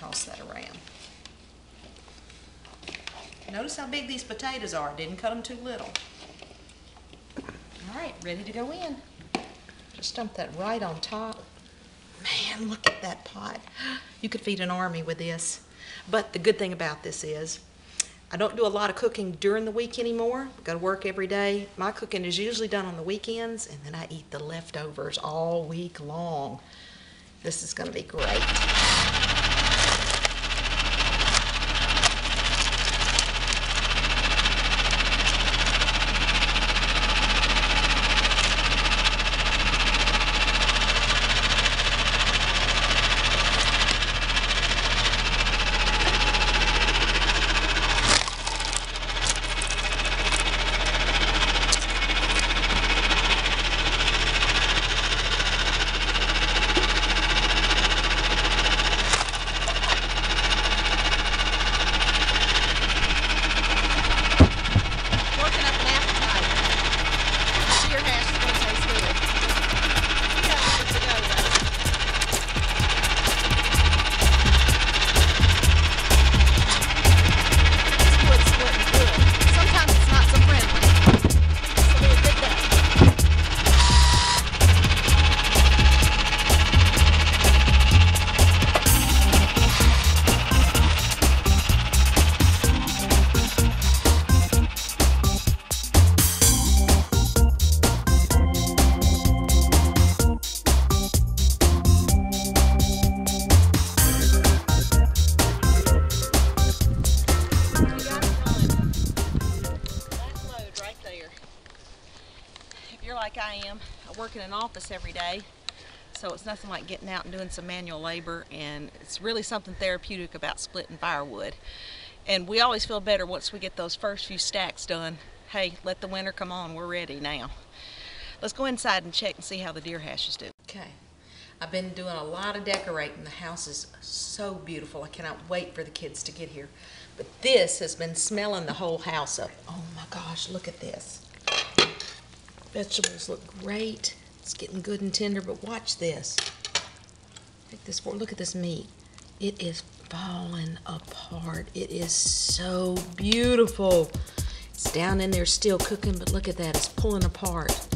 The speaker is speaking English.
toss that around. Notice how big these potatoes are. Didn't cut them too little. All right, ready to go in. Just dump that right on top. Man, look at that pot. You could feed an army with this. But the good thing about this is, I don't do a lot of cooking during the week anymore. I go to work every day. My cooking is usually done on the weekends, and then I eat the leftovers all week long. This is gonna be great. Like I am, I work in an office every day, so it's nothing like getting out and doing some manual labor, and it's really something therapeutic about splitting firewood. And we always feel better once we get those first few stacks done. Hey, let the winter come on, we're ready now. Let's go inside and check and see how the deer hashes do. Okay, I've been doing a lot of decorating. The house is so beautiful. I cannot wait for the kids to get here. But this has been smelling the whole house up. Oh my gosh, look at this. Vegetables look great. It's getting good and tender, but watch this. Take this forward. Look at this meat. It is falling apart. It is so beautiful. It's down in there still cooking, but look at that. It's pulling apart.